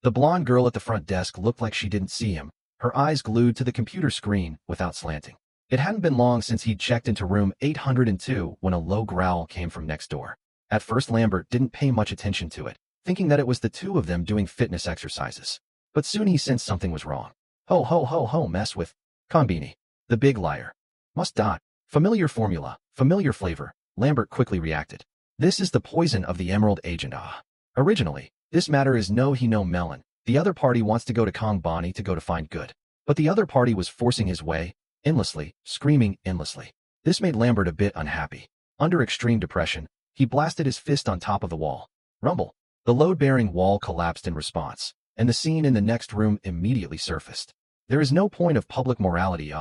The blonde girl at the front desk looked like she didn't see him, her eyes glued to the computer screen without slanting. It hadn't been long since he'd checked into room 802 when a low growl came from next door. At first Lambert didn't pay much attention to it, thinking that it was the two of them doing fitness exercises. But soon he sensed something was wrong. Ho ho ho ho, mess with Konbini. The big liar. Must dot. Familiar formula, familiar flavor, Lambert quickly reacted. This is the poison of the Emerald Agent. Originally, this matter is no he no melon. The other party wants to go to Konbini to go to find good. But the other party was forcing his way, endlessly, screaming endlessly. This made Lambert a bit unhappy. Under extreme depression, he blasted his fist on top of the wall. Rumble. The load-bearing wall collapsed in response, and the scene in the next room immediately surfaced. There is no point of public morality,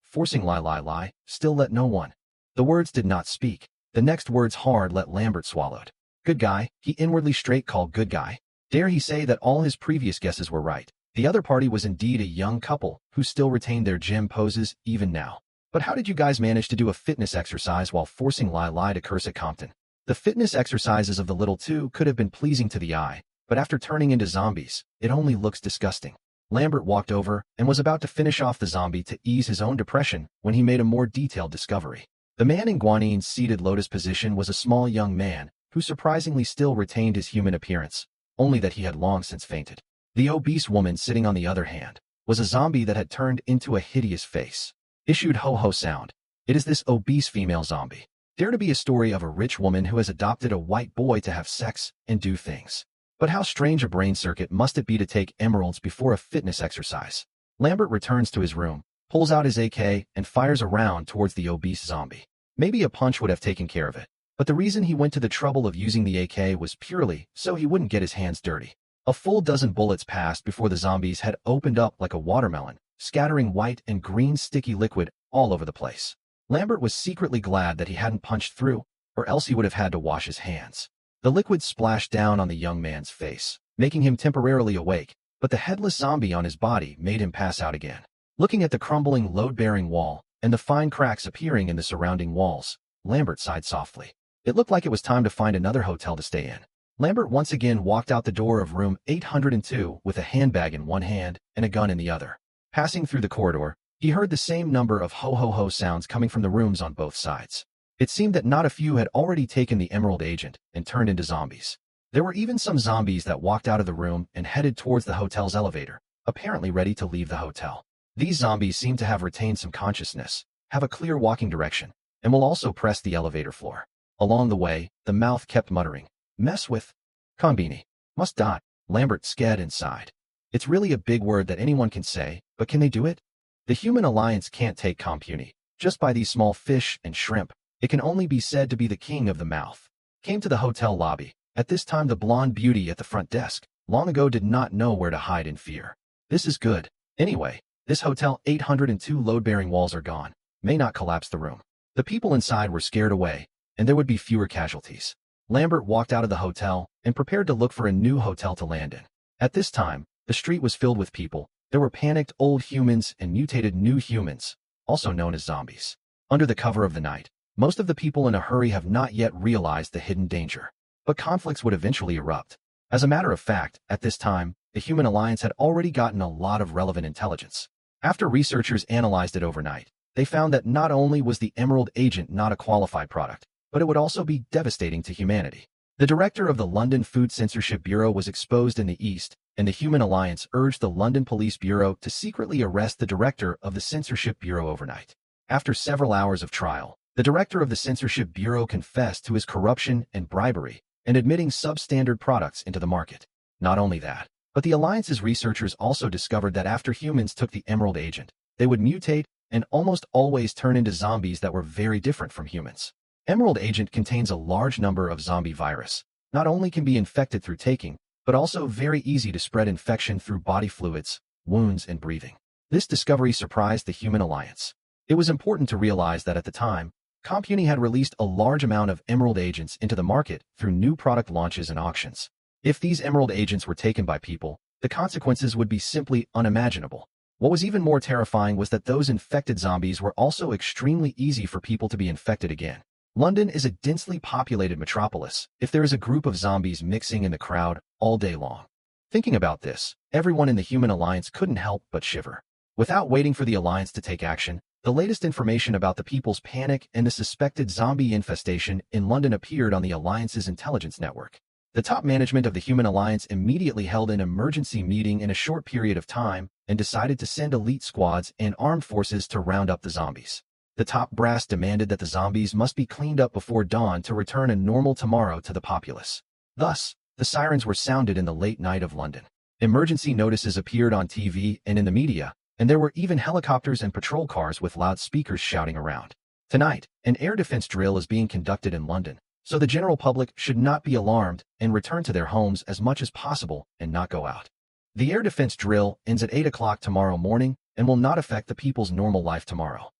forcing lie, still let no one. The words did not speak. The next words hard let Lambert swallowed. Good guy, he inwardly straight called good guy. Dare he say that all his previous guesses were right. The other party was indeed a young couple who still retained their gym poses even now. But how did you guys manage to do a fitness exercise while forcing lie to curse at Compton? The fitness exercises of the little two could have been pleasing to the eye, but after turning into zombies, it only looks disgusting. Lambert walked over and was about to finish off the zombie to ease his own depression when he made a more detailed discovery. The man in Guanine's seated lotus position was a small young man who surprisingly still retained his human appearance, only that he had long since fainted. The obese woman sitting on the other hand was a zombie that had turned into a hideous face. Issued ho-ho sound. It is this obese female zombie. Dare to be a story of a rich woman who has adopted a white boy to have sex and do things. But how strange a brain circuit must it be to take emeralds before a fitness exercise? Lambert returns to his room, pulls out his AK, and fires a round towards the obese zombie. Maybe a punch would have taken care of it, but the reason he went to the trouble of using the AK was purely so he wouldn't get his hands dirty. A full dozen bullets passed before the zombies had opened up like a watermelon, scattering white and green sticky liquid all over the place. Lambert was secretly glad that he hadn't punched through, or else he would have had to wash his hands. The liquid splashed down on the young man's face, making him temporarily awake, but the headless zombie on his body made him pass out again. Looking at the crumbling load-bearing wall and the fine cracks appearing in the surrounding walls, Lambert sighed softly. It looked like it was time to find another hotel to stay in. Lambert once again walked out the door of room 802 with a handbag in one hand and a gun in the other. Passing through the corridor, he heard the same number of ho-ho-ho sounds coming from the rooms on both sides. It seemed that not a few had already taken the Emerald Agent and turned into zombies. There were even some zombies that walked out of the room and headed towards the hotel's elevator, apparently ready to leave the hotel. These zombies seem to have retained some consciousness, have a clear walking direction, and will also press the elevator floor. Along the way, the mouth kept muttering, "Mess with Konbini. Must dot." Lambert sked and sighed. It's really a big word that anyone can say, but can they do it? The Human Alliance can't take Konbini. Just by these small fish and shrimp, it can only be said to be the king of the mouth. Came to the hotel lobby. At this time the blonde beauty at the front desk long ago did not know where to hide in fear. This is good. Anyway, this hotel 802 load-bearing walls are gone. May not collapse the room. The people inside were scared away, and there would be fewer casualties. Lambert walked out of the hotel and prepared to look for a new hotel to land in. At this time, the street was filled with people. There were panicked old humans and mutated new humans, also known as zombies. Under the cover of the night, most of the people in a hurry have not yet realized the hidden danger. But conflicts would eventually erupt. As a matter of fact, at this time, the Human Alliance had already gotten a lot of relevant intelligence. After researchers analyzed it overnight, they found that not only was the Emerald Agent not a qualified product, but it would also be devastating to humanity. The director of the London Food Censorship Bureau was exposed in the East, and the Human Alliance urged the London Police Bureau to secretly arrest the director of the Censorship Bureau overnight. After several hours of trial, the director of the Censorship Bureau confessed to his corruption and bribery and admitting substandard products into the market. Not only that, but the Alliance's researchers also discovered that after humans took the Emerald Agent, they would mutate and almost always turn into zombies that were very different from humans. Emerald Agent contains a large number of zombie virus. Not only can be infected through taking, but also very easy to spread infection through body fluids, wounds, and breathing. This discovery surprised the Human Alliance. It was important to realize that at the time, Compuni had released a large amount of Emerald Agents into the market through new product launches and auctions. If these Emerald Agents were taken by people, the consequences would be simply unimaginable. What was even more terrifying was that those infected zombies were also extremely easy for people to be infected again. London is a densely populated metropolis. If there is a group of zombies mixing in the crowd all day long, Thinking about this, everyone in the Human Alliance couldn't help but shiver. Without waiting for the Alliance to take action, the latest information about the people's panic and the suspected zombie infestation in London appeared on the Alliance's intelligence network. The top management of the Human Alliance immediately held an emergency meeting in a short period of time and decided to send elite squads and armed forces to round up the zombies. The top brass demanded that the zombies must be cleaned up before dawn to return a normal tomorrow to the populace. Thus, the sirens were sounded in the late night of London. Emergency notices appeared on TV and in the media, and there were even helicopters and patrol cars with loudspeakers shouting around. Tonight, an air defense drill is being conducted in London, so the general public should not be alarmed and return to their homes as much as possible and not go out. The air defense drill ends at 8 o'clock tomorrow morning and will not affect the people's normal life tomorrow.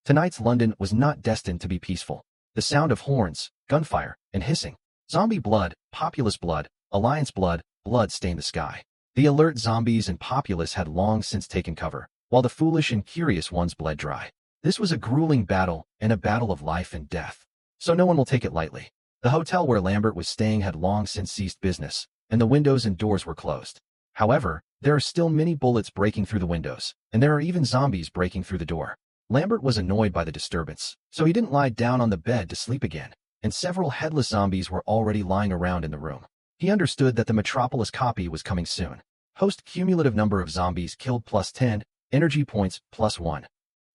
Tonight's London was not destined to be peaceful. The sound of horns, gunfire, and hissing. Zombie blood, populace blood, alliance blood, blood stained the sky. The alert zombies and populace had long since taken cover, while the foolish and curious ones bled dry. This was a grueling battle and a battle of life and death. So no one will take it lightly. The hotel where Lambert was staying had long since ceased business, and the windows and doors were closed. However, there are still many bullets breaking through the windows, and there are even zombies breaking through the door. Lambert was annoyed by the disturbance, so he didn't lie down on the bed to sleep again, and several headless zombies were already lying around in the room. He understood that the Metropolis copy was coming soon. Host cumulative number of zombies killed +10, energy points +1.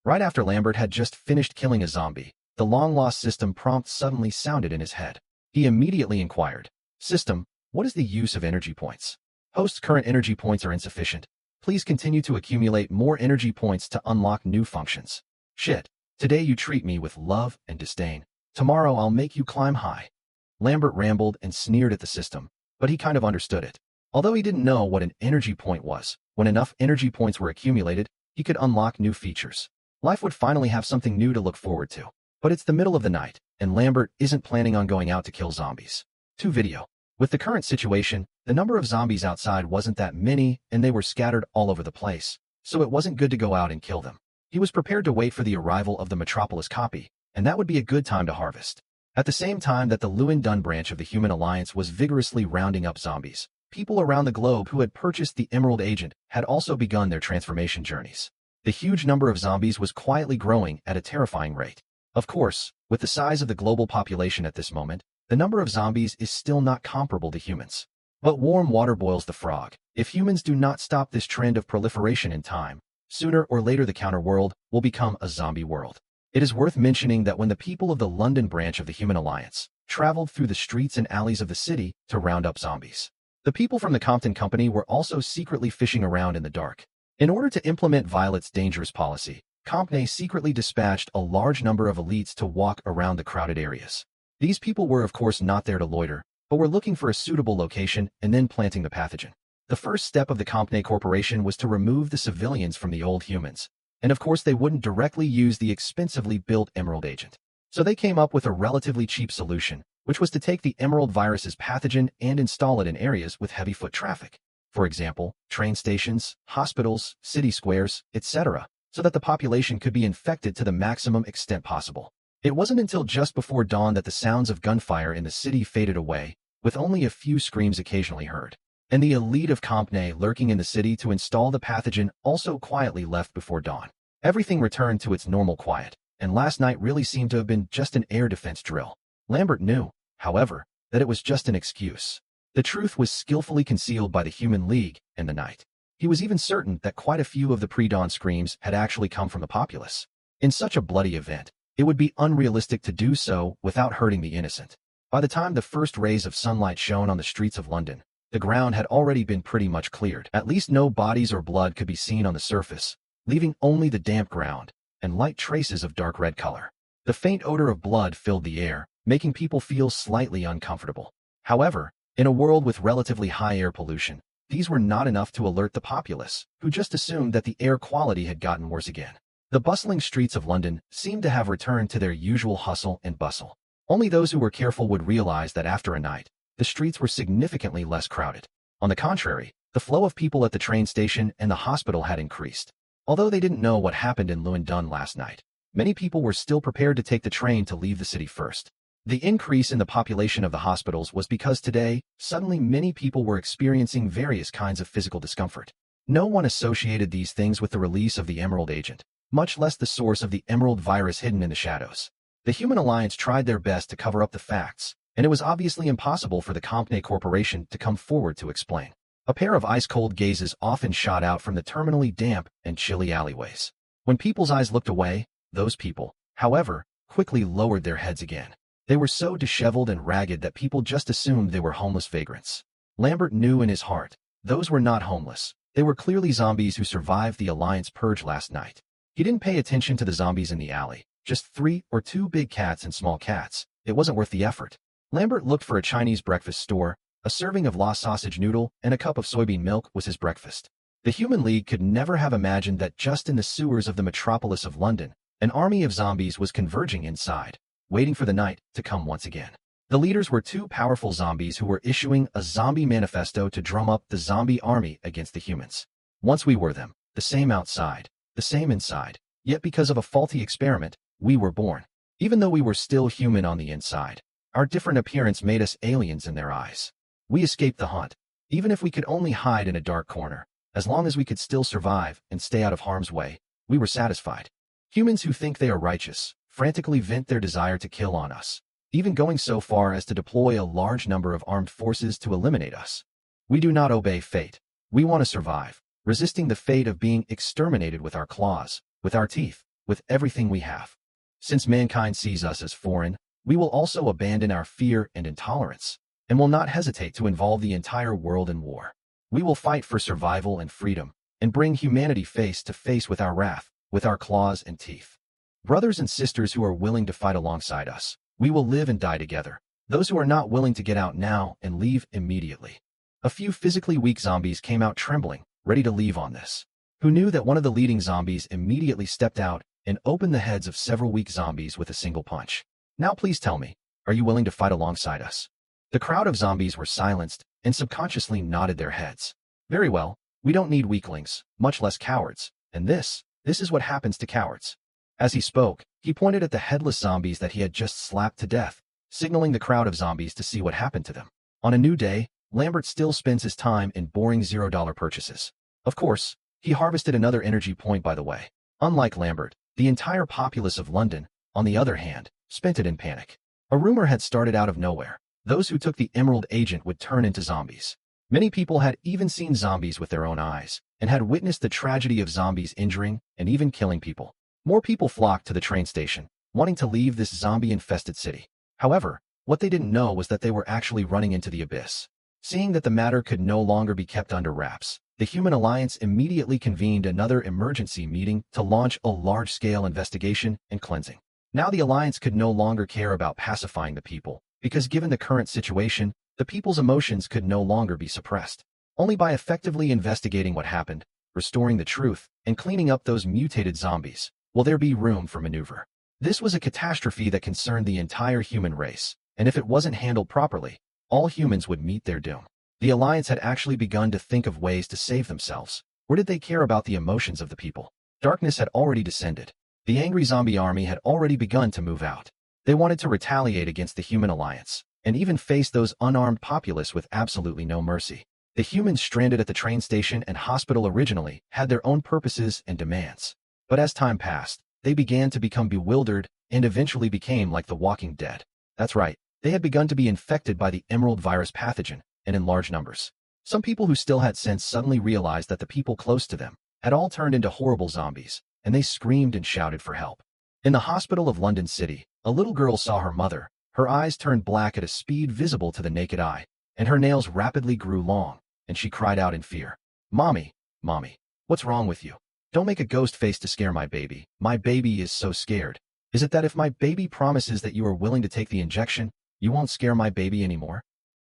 Right after Lambert had just finished killing a zombie, the long-lost system prompt suddenly sounded in his head. He immediately inquired, "System, what is the use of energy points? Host's current energy points are insufficient. Please continue to accumulate more energy points to unlock new functions. Shit, today you treat me with love and disdain. Tomorrow I'll make you climb high." Lambert rambled and sneered at the system, but he kind of understood it. Although he didn't know what an energy point was, when enough energy points were accumulated, he could unlock new features. Life would finally have something new to look forward to. But it's the middle of the night, and Lambert isn't planning on going out to kill zombies. 2 video. With the current situation, the number of zombies outside wasn't that many, and they were scattered all over the place, so it wasn't good to go out and kill them. He was prepared to wait for the arrival of the Metropolis copy, and that would be a good time to harvest. At the same time that the Lewin-Dunn branch of the Human Alliance was vigorously rounding up zombies, people around the globe who had purchased the Emerald Agent had also begun their transformation journeys. The huge number of zombies was quietly growing at a terrifying rate. Of course, with the size of the global population at this moment, the number of zombies is still not comparable to humans. But warm water boils the frog. If humans do not stop this trend of proliferation in time, sooner or later the counter-world will become a zombie world. It is worth mentioning that when the people of the London branch of the Human Alliance traveled through the streets and alleys of the city to round up zombies, the people from the Compton Company were also secretly fishing around in the dark. In order to implement Violet's dangerous policy, Compton secretly dispatched a large number of elites to walk around the crowded areas. These people were of course not there to loiter, but were looking for a suitable location and then planting the pathogen. The first step of the Compton Corporation was to remove the civilians from the old humans, and of course they wouldn't directly use the expensively built Emerald Agent. So they came up with a relatively cheap solution, which was to take the Emerald virus's pathogen and install it in areas with heavy foot traffic. For example, train stations, hospitals, city squares, etc., so that the population could be infected to the maximum extent possible. It wasn't until just before dawn that the sounds of gunfire in the city faded away, with only a few screams occasionally heard. And the elite of Compton lurking in the city to install the pathogen also quietly left before dawn. Everything returned to its normal quiet, and last night really seemed to have been just an air defense drill. Lambert knew, however, that it was just an excuse. The truth was skillfully concealed by the Human League in the night. He was even certain that quite a few of the pre-dawn screams had actually come from the populace. In such a bloody event, it would be unrealistic to do so without hurting the innocent. By the time the first rays of sunlight shone on the streets of London, the ground had already been pretty much cleared. At least no bodies or blood could be seen on the surface, leaving only the damp ground and light traces of dark red color. The faint odor of blood filled the air, making people feel slightly uncomfortable. However, in a world with relatively high air pollution, these were not enough to alert the populace, who just assumed that the air quality had gotten worse again. The bustling streets of London seemed to have returned to their usual hustle and bustle. Only those who were careful would realize that after a night, the streets were significantly less crowded. On the contrary, the flow of people at the train station and the hospital had increased. Although they didn't know what happened in Lewin-Dunn last night, many people were still prepared to take the train to leave the city first. The increase in the population of the hospitals was because today, suddenly many people were experiencing various kinds of physical discomfort. No one associated these things with the release of the Emerald agent, much less the source of the Emerald virus hidden in the shadows. The Human Alliance tried their best to cover up the facts, and it was obviously impossible for the Company Corporation to come forward to explain. A pair of ice-cold gazes often shot out from the terminally damp and chilly alleyways. When people's eyes looked away, those people, however, quickly lowered their heads again. They were so disheveled and ragged that people just assumed they were homeless vagrants. Lambert knew in his heart, those were not homeless. They were clearly zombies who survived the Alliance purge last night. He didn't pay attention to the zombies in the alley, just 3 or 2 big cats and small cats. It wasn't worth the effort. Lambert looked for a Chinese breakfast store. A serving of raw sausage noodle and a cup of soybean milk was his breakfast. The Human League could never have imagined that just in the sewers of the metropolis of London, an army of zombies was converging inside, waiting for the night to come once again. The leaders were 2 powerful zombies who were issuing a zombie manifesto to drum up the zombie army against the humans. Once we were them, the same outside, the same inside, yet because of a faulty experiment, we were born. Even though we were still human on the inside, our different appearance made us aliens in their eyes. We escaped the hunt, even if we could only hide in a dark corner. As long as we could still survive and stay out of harm's way, we were satisfied. Humans who think they are righteous frantically vent their desire to kill on us, even going so far as to deploy a large number of armed forces to eliminate us. We do not obey fate. We want to survive, resisting the fate of being exterminated with our claws, with our teeth, with everything we have. Since mankind sees us as foreign, we will also abandon our fear and intolerance, and will not hesitate to involve the entire world in war. We will fight for survival and freedom, and bring humanity face to face with our wrath, with our claws and teeth. Brothers and sisters who are willing to fight alongside us, we will live and die together. Those who are not willing to get out now and leave immediately. A few physically weak zombies came out trembling, ready to leave on this. Who knew that one of the leading zombies immediately stepped out and opened the heads of several weak zombies with a single punch. Now please tell me, are you willing to fight alongside us? The crowd of zombies were silenced and subconsciously nodded their heads. Very well, we don't need weaklings, much less cowards, and this is what happens to cowards. As he spoke, he pointed at the headless zombies that he had just slapped to death, signaling the crowd of zombies to see what happened to them. On a new day, Lambert still spends his time in boring $0 purchases. Of course, he harvested another energy point by the way. Unlike Lambert, the entire populace of London, on the other hand, spent it in panic. A rumor had started out of nowhere. Those who took the Emerald agent would turn into zombies. Many people had even seen zombies with their own eyes, and had witnessed the tragedy of zombies injuring and even killing people. More people flocked to the train station, wanting to leave this zombie-infested city. However, what they didn't know was that they were actually running into the abyss. Seeing that the matter could no longer be kept under wraps, the Human Alliance immediately convened another emergency meeting to launch a large-scale investigation and cleansing. Now the Alliance could no longer care about pacifying the people, because given the current situation, the people's emotions could no longer be suppressed. Only by effectively investigating what happened, restoring the truth, and cleaning up those mutated zombies, will there be room for maneuver. This was a catastrophe that concerned the entire human race, and if it wasn't handled properly, all humans would meet their doom. The Alliance had actually begun to think of ways to save themselves. Or did they care about the emotions of the people? Darkness had already descended. The angry zombie army had already begun to move out. They wanted to retaliate against the Human Alliance, and even face those unarmed populace with absolutely no mercy. The humans stranded at the train station and hospital originally had their own purposes and demands. But as time passed, they began to become bewildered and eventually became like the Walking Dead. That's right, they had begun to be infected by the Emerald virus pathogen, and in large numbers. Some people who still had sense suddenly realized that the people close to them had all turned into horrible zombies, and they screamed and shouted for help. In the hospital of London City, a little girl saw her mother. Her eyes turned black at a speed visible to the naked eye, and her nails rapidly grew long, and she cried out in fear. "Mommy, Mommy, what's wrong with you? Don't make a ghost face to scare my baby. My baby is so scared. Is it that if my baby promises that you are willing to take the injection, you won't scare my baby anymore?"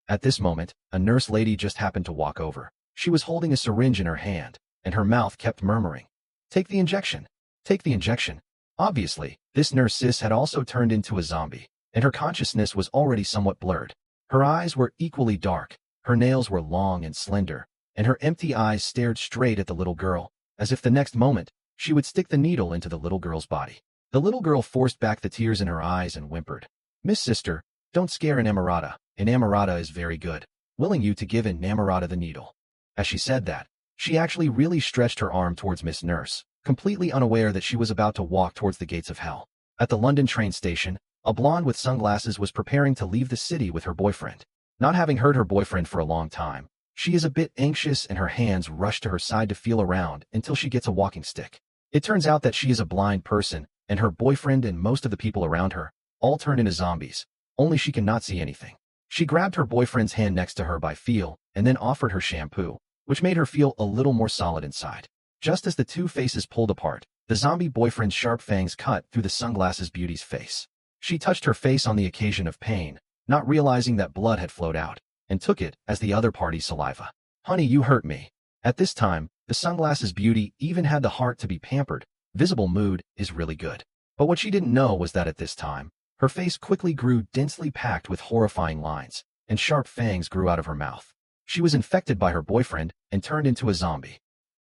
At this moment, a nurse lady just happened to walk over. She was holding a syringe in her hand, and her mouth kept murmuring, "Take the injection. Take the injection." Obviously, this nurse sis had also turned into a zombie, and her consciousness was already somewhat blurred. Her eyes were equally dark, her nails were long and slender, and her empty eyes stared straight at the little girl, as if the next moment, she would stick the needle into the little girl's body. The little girl forced back the tears in her eyes and whimpered, Miss Sister, don't scare Inamorata. Inamorata is very good. Willing you to give Inamorata the needle. As she said that, she actually really stretched her arm towards Miss Nurse, completely unaware that she was about to walk towards the gates of hell. At the London train station, a blonde with sunglasses was preparing to leave the city with her boyfriend. Not having heard her boyfriend for a long time, she is a bit anxious and her hands rush to her side to feel around until she gets a walking stick. It turns out that she is a blind person, and her boyfriend and most of the people around her all turned into zombies, only she cannot see anything. She grabbed her boyfriend's hand next to her by feel and then offered her shampoo, which made her feel a little more solid inside. Just as the two faces pulled apart, the zombie boyfriend's sharp fangs cut through the sunglasses beauty's face. She touched her face on the occasion of pain, not realizing that blood had flowed out, and took it as the other party's saliva. Honey, you hurt me. At this time, the sunglasses beauty even had the heart to be pampered. Visible mood is really good. But what she didn't know was that at this time, her face quickly grew densely packed with horrifying lines, and sharp fangs grew out of her mouth. She was infected by her boyfriend and turned into a zombie.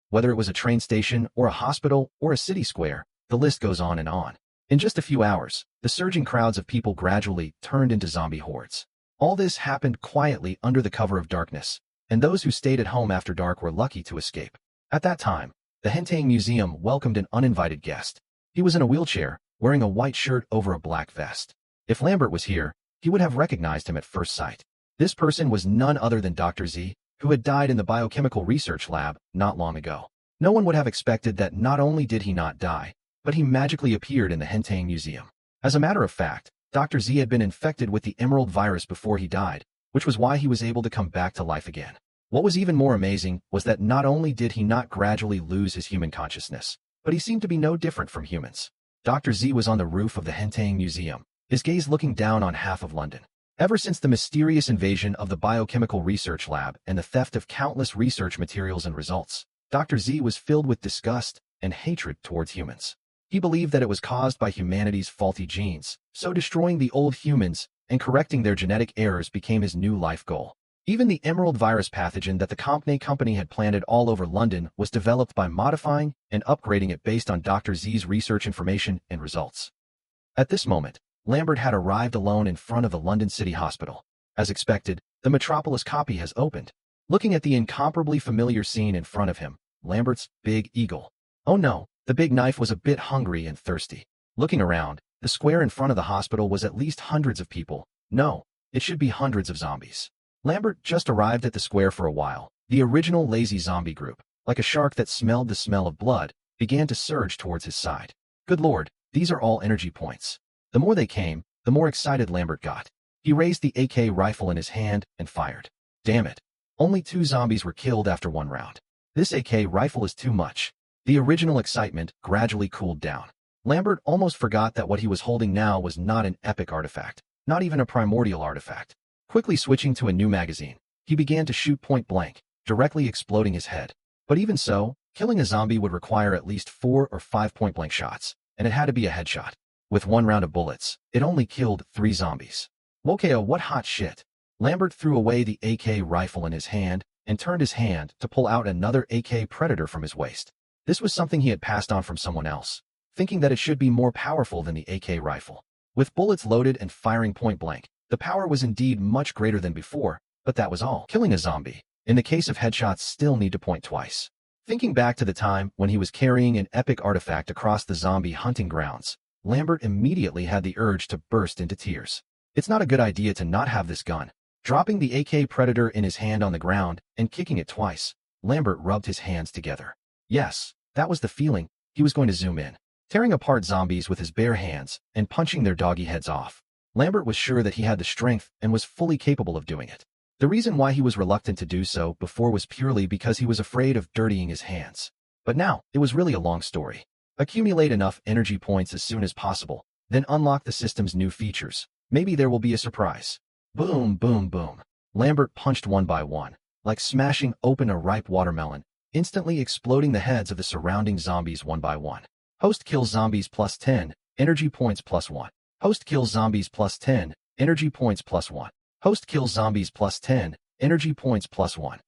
Whether it was a train station or a hospital or a city square, the list goes on and on. In just a few hours, the surging crowds of people gradually turned into zombie hordes. All this happened quietly under the cover of darkness, and those who stayed at home after dark were lucky to escape. At that time, the Hentai Museum welcomed an uninvited guest. He was in a wheelchair, wearing a white shirt over a black vest. If Lambert was here, he would have recognized him at first sight. This person was none other than Dr. Z, who had died in the biochemical research lab not long ago. No one would have expected that not only did he not die, but he magically appeared in the Hentai Museum. As a matter of fact, Dr. Z had been infected with the emerald virus before he died, which was why he was able to come back to life again. What was even more amazing was that not only did he not gradually lose his human consciousness, but he seemed to be no different from humans. Dr. Z was on the roof of the Hentai Museum, his gaze looking down on half of London. Ever since the mysterious invasion of the biochemical research lab and the theft of countless research materials and results, Dr. Z was filled with disgust and hatred towards humans. He believed that it was caused by humanity's faulty genes, so destroying the old humans and correcting their genetic errors became his new life goal. Even the emerald virus pathogen that the Company Company had planted all over London was developed by modifying and upgrading it based on Dr. Z's research information and results. At this moment, Lambert had arrived alone in front of the London City Hospital. As expected, the Metropolis copy has opened. Looking at the incomparably familiar scene in front of him, Lambert's big eagle. Oh no, the big knife was a bit hungry and thirsty. Looking around, the square in front of the hospital was at least hundreds of people. No, it should be hundreds of zombies. Lambert just arrived at the square for a while. The original lazy zombie group, like a shark that smelled the smell of blood, began to surge towards his side. Good lord, these are all energy points. The more they came, the more excited Lambert got. He raised the AK rifle in his hand and fired. Damn it. Only 2 zombies were killed after 1 round. This AK rifle is too much. The original excitement gradually cooled down. Lambert almost forgot that what he was holding now was not an epic artifact, not even a primordial artifact. Quickly switching to a new magazine, he began to shoot point blank, directly exploding his head. But even so, killing a zombie would require at least 4 or 5 point blank shots, and it had to be a headshot. With 1 round of bullets, it only killed 3 zombies. Wokeo, what hot shit. Lambert threw away the AK rifle in his hand and turned his hand to pull out another AK Predator from his waist. This was something he had passed on from someone else, thinking that it should be more powerful than the AK rifle. With bullets loaded and firing point blank, the power was indeed much greater than before, but that was all. Killing a zombie, in the case of headshots, still need to point twice. Thinking back to the time when he was carrying an epic artifact across the zombie hunting grounds, Lambert immediately had the urge to burst into tears. It's not a good idea to not have this gun. Dropping the AK Predator in his hand on the ground and kicking it twice, Lambert rubbed his hands together. Yes, that was the feeling. He was going to zoom in, tearing apart zombies with his bare hands and punching their doggy heads off. Lambert was sure that he had the strength and was fully capable of doing it. The reason why he was reluctant to do so before was purely because he was afraid of dirtying his hands. But now, it was really a long story. Accumulate enough energy points as soon as possible, then unlock the system's new features. Maybe there will be a surprise. Boom, boom, boom. Lambert punched one by one, like smashing open a ripe watermelon, instantly exploding the heads of the surrounding zombies one by one. Host kills zombies plus 10, energy points plus 1. Host kills zombies plus 10, energy points plus 1. Host kills zombies plus 10, energy points plus 1.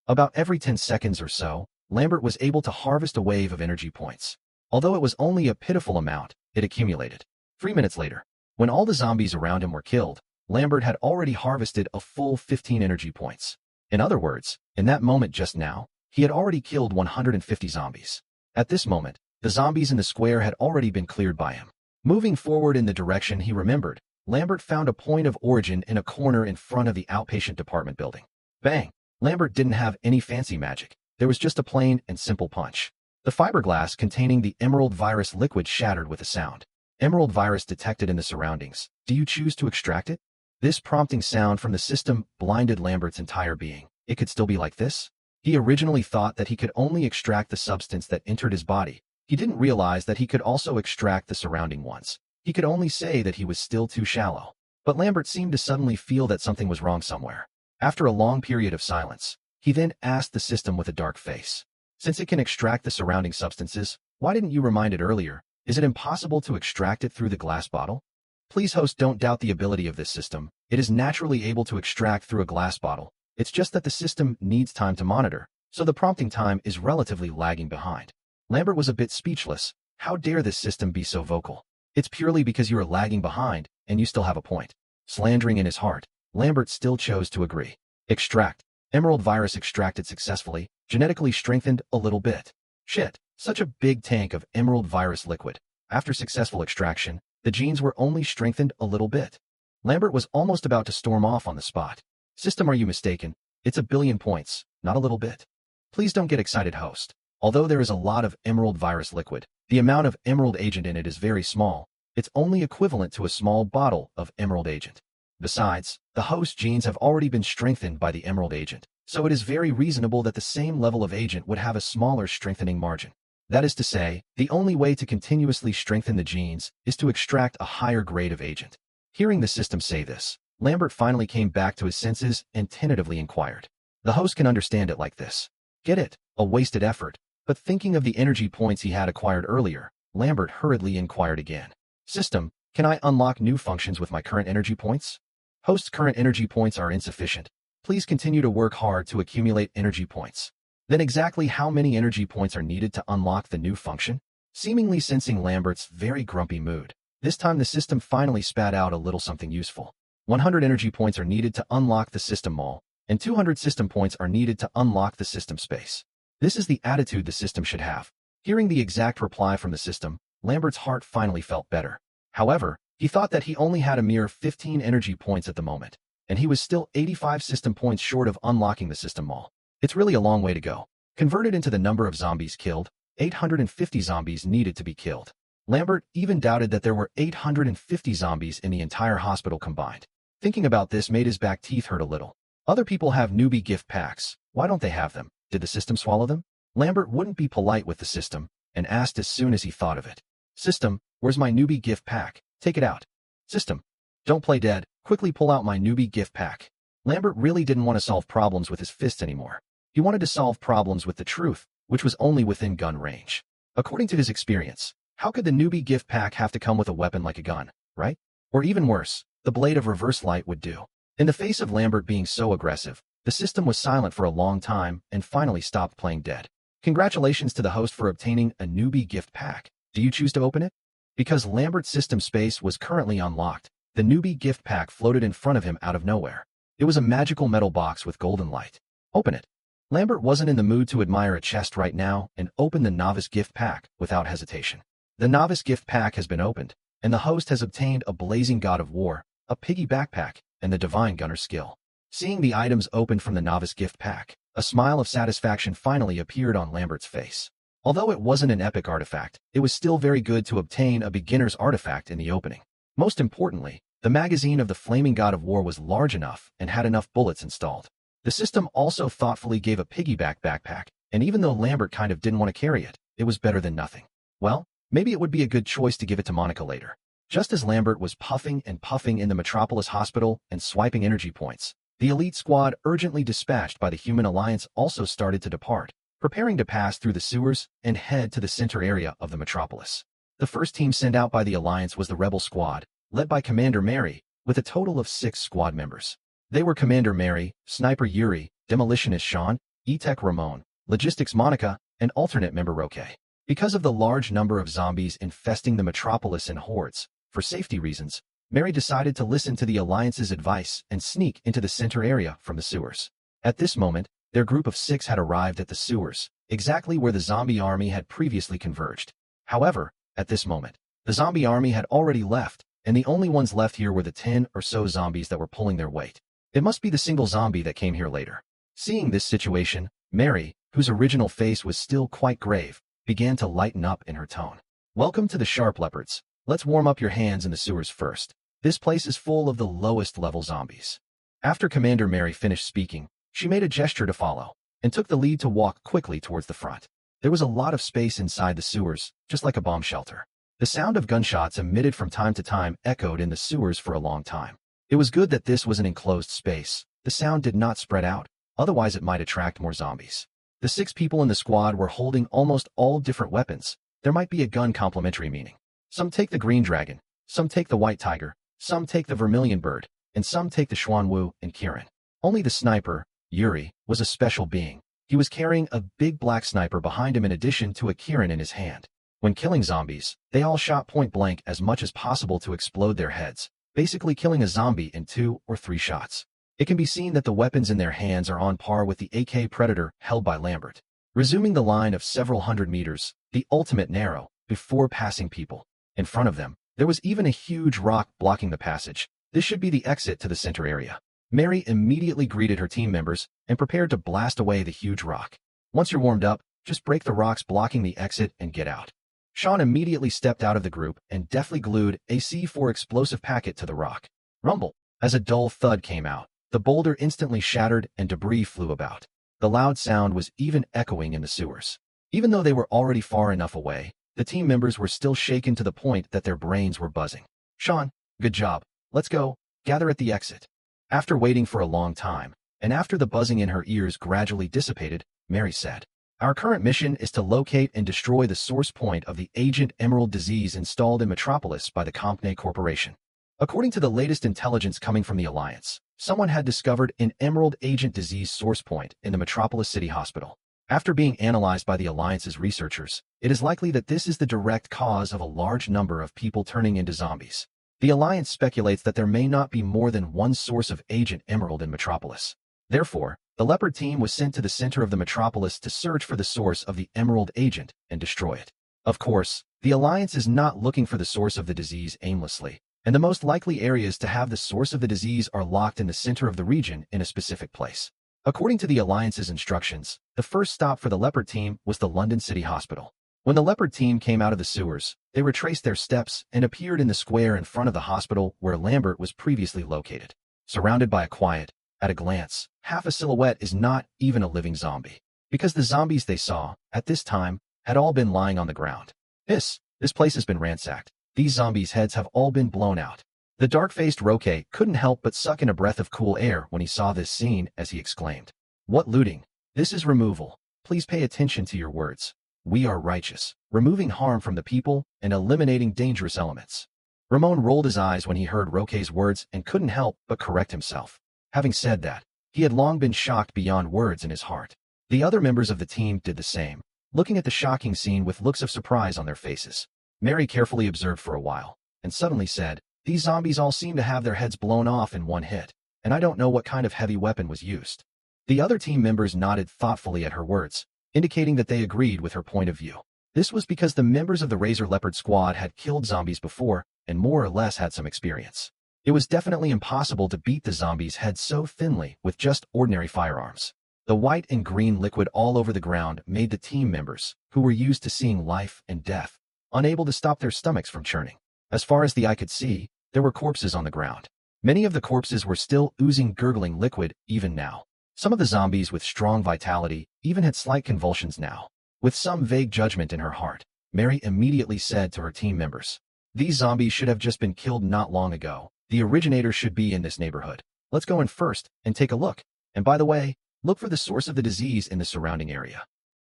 About every 10 seconds or so, Lambert was able to harvest a wave of energy points. Although it was only a pitiful amount, it accumulated. 3 minutes later, When all the zombies around him were killed, Lambert had already harvested a full 15 energy points. In other words, in that moment just now, he had already killed 150 zombies. At this moment, the zombies in the square had already been cleared by him. Moving forward in the direction he remembered, Lambert found a point of origin in a corner in front of the outpatient department building. Bang! Lambert didn't have any fancy magic. There was just a plain and simple punch. The fiberglass containing the emerald virus liquid shattered with a sound. Emerald virus detected in the surroundings. Do you choose to extract it? This prompting sound from the system blinded Lambert's entire being. It could still be like this? He originally thought that he could only extract the substance that entered his body. He didn't realize that he could also extract the surrounding ones. He could only say that he was still too shallow. But Lambert seemed to suddenly feel that something was wrong somewhere. After a long period of silence, he then asked the system with a dark face. Since it can extract the surrounding substances, why didn't you remind it earlier? Is it impossible to extract it through the glass bottle? Please, host, don't doubt the ability of this system. It is naturally able to extract through a glass bottle. It's just that the system needs time to monitor, so the prompting time is relatively lagging behind. Lambert was a bit speechless. How dare this system be so vocal? It's purely because you are lagging behind, and you still have a point. Slandering in his heart, Lambert still chose to agree. Extract. Emerald virus extracted successfully, genetically strengthened a little bit. Shit, such a big tank of emerald virus liquid. After successful extraction, the genes were only strengthened a little bit. Lambert was almost about to storm off on the spot. System, are you mistaken? It's a billion points, not a little bit. Please don't get excited, host. Although there is a lot of emerald virus liquid, the amount of emerald agent in it is very small. It's only equivalent to a small bottle of emerald agent. Besides, the host genes have already been strengthened by the emerald agent, so it is very reasonable that the same level of agent would have a smaller strengthening margin. That is to say, the only way to continuously strengthen the genes is to extract a higher grade of agent. Hearing the system say this, Lambert finally came back to his senses and tentatively inquired. The host can understand it like this. Get it? A wasted effort. But thinking of the energy points he had acquired earlier, Lambert hurriedly inquired again. System, can I unlock new functions with my current energy points? Host's current energy points are insufficient. Please continue to work hard to accumulate energy points. Then exactly how many energy points are needed to unlock the new function? Seemingly sensing Lambert's very grumpy mood, this time the system finally spat out a little something useful. 100 energy points are needed to unlock the system mall, and 200 system points are needed to unlock the system space. This is the attitude the system should have. Hearing the exact reply from the system, Lambert's heart finally felt better. However, he thought that he only had a mere 15 energy points at the moment, and he was still 85 system points short of unlocking the system mall. It's really a long way to go. Converted into the number of zombies killed, 850 zombies needed to be killed. Lambert even doubted that there were 850 zombies in the entire hospital combined. Thinking about this made his back teeth hurt a little. Other people have newbie gift packs. Why don't they have them? Did the system swallow them? Lambert wouldn't be polite with the system and asked as soon as he thought of it. System, where's my newbie gift pack? Take it out. System, don't play dead. Quickly pull out my newbie gift pack. Lambert really didn't want to solve problems with his fists anymore. He wanted to solve problems with the truth, which was only within gun range. According to his experience, how could the newbie gift pack have to come with a weapon like a gun, right? Or even worse, the blade of reverse light would do. In the face of Lambert being so aggressive, the system was silent for a long time and finally stopped playing dead. Congratulations to the host for obtaining a newbie gift pack. Do you choose to open it? Because Lambert's system space was currently unlocked, the newbie gift pack floated in front of him out of nowhere. It was a magical metal box with golden light. Open it. Lambert wasn't in the mood to admire a chest right now and opened the novice gift pack without hesitation. The novice gift pack has been opened, and the host has obtained a blazing god of war, a piggy backpack, and the divine gunner skill. Seeing the items opened from the novice gift pack, a smile of satisfaction finally appeared on Lambert's face. Although it wasn't an epic artifact, it was still very good to obtain a beginner's artifact in the opening. Most importantly, the magazine of the flaming god of war was large enough and had enough bullets installed. The system also thoughtfully gave a piggyback backpack, and even though Lambert kind of didn't want to carry it, it was better than nothing. Well, maybe it would be a good choice to give it to Monica later. Just as Lambert was puffing and puffing in the Metropolis Hospital and swiping energy points, the elite squad urgently dispatched by the Human Alliance also started to depart, preparing to pass through the sewers and head to the center area of the Metropolis. The first team sent out by the Alliance was the Rebel Squad, led by Commander Mary, with a total of 6 squad members. They were Commander Mary, Sniper Yuri, Demolitionist Sean, E-Tech Ramon, Logistics Monica, and alternate member Roque. Because of the large number of zombies infesting the Metropolis in hordes, for safety reasons, Mary decided to listen to the Alliance's advice and sneak into the center area from the sewers. At this moment, their group of 6 had arrived at the sewers, exactly where the zombie army had previously converged. However, at this moment, the zombie army had already left, and the only ones left here were the 10 or so zombies that were pulling their weight. It must be the single zombie that came here later. Seeing this situation, Mary, whose original face was still quite grave, began to lighten up in her tone. Welcome to the Sharp Leopards. Let's warm up your hands in the sewers first. This place is full of the lowest level zombies. After Commander Mary finished speaking, she made a gesture to follow, and took the lead to walk quickly towards the front. There was a lot of space inside the sewers, just like a bomb shelter. The sound of gunshots emitted from time to time echoed in the sewers for a long time. It was good that this was an enclosed space. The sound did not spread out, otherwise it might attract more zombies. The 6 people in the squad were holding almost all different weapons. There might be a gun complementary meaning. Some take the green dragon, some take the white tiger, some take the vermilion bird, and some take the Xuanwu and Kirin. Only the sniper, Yuri, was a special being. He was carrying a big black sniper behind him in addition to a Kirin in his hand. When killing zombies, they all shot point blank as much as possible to explode their heads, basically killing a zombie in 2 or 3 shots. It can be seen that the weapons in their hands are on par with the AK Predator held by Lambert. Resuming the line of several hundred meters, the ultimate narrow, before passing people. In front of them, there was even a huge rock blocking the passage. This should be the exit to the center area. Mary immediately greeted her team members and prepared to blast away the huge rock. Once you're warmed up, just break the rocks blocking the exit and get out. Sean immediately stepped out of the group and deftly glued a C4 explosive packet to the rock. Rumble! As a dull thud came out, the boulder instantly shattered and debris flew about. The loud sound was even echoing in the sewers. Even though they were already far enough away, the team members were still shaken to the point that their brains were buzzing. Sean, good job. Let's go. Gather at the exit. After waiting for a long time, and after the buzzing in her ears gradually dissipated, Mary said, our current mission is to locate and destroy the source point of the Agent Emerald disease installed in Metropolis by the Company Corporation. According to the latest intelligence coming from the Alliance, someone had discovered an Emerald Agent disease source point in the Metropolis City Hospital. After being analyzed by the Alliance's researchers, it is likely that this is the direct cause of a large number of people turning into zombies. The Alliance speculates that there may not be more than one source of Agent Emerald in Metropolis. Therefore, the Leopard team was sent to the center of the Metropolis to search for the source of the Emerald Agent and destroy it. Of course, the Alliance is not looking for the source of the disease aimlessly, and the most likely areas to have the source of the disease are locked in the center of the region in a specific place. According to the Alliance's instructions, the first stop for the Leopard team was the London City Hospital. When the Leopard team came out of the sewers, they retraced their steps and appeared in the square in front of the hospital where Lambert was previously located. Surrounded by a quiet, at a glance, half a silhouette is not even a living zombie, because the zombies they saw, at this time, had all been lying on the ground. This place has been ransacked. These zombies' heads have all been blown out. The dark-faced Roque couldn't help but suck in a breath of cool air when he saw this scene as he exclaimed, what looting? This is removal. Please pay attention to your words. We are righteous, removing harm from the people and eliminating dangerous elements. Ramon rolled his eyes when he heard Roque's words and couldn't help but correct himself. Having said that, he had long been shocked beyond words in his heart. The other members of the team did the same, looking at the shocking scene with looks of surprise on their faces. Mary carefully observed for a while, and suddenly said, these zombies all seem to have their heads blown off in one hit, and I don't know what kind of heavy weapon was used. The other team members nodded thoughtfully at her words, indicating that they agreed with her point of view. This was because the members of the Razor Leopard squad had killed zombies before and more or less had some experience. It was definitely impossible to beat the zombies' heads so thinly with just ordinary firearms. The white and green liquid all over the ground made the team members, who were used to seeing life and death, unable to stop their stomachs from churning. As far as the eye could see, there were corpses on the ground. Many of the corpses were still oozing gurgling liquid even now. Some of the zombies with strong vitality even had slight convulsions now. With some vague judgment in her heart, Mary immediately said to her team members, these zombies should have just been killed not long ago. The originator should be in this neighborhood. Let's go in first and take a look. And by the way, look for the source of the disease in the surrounding area.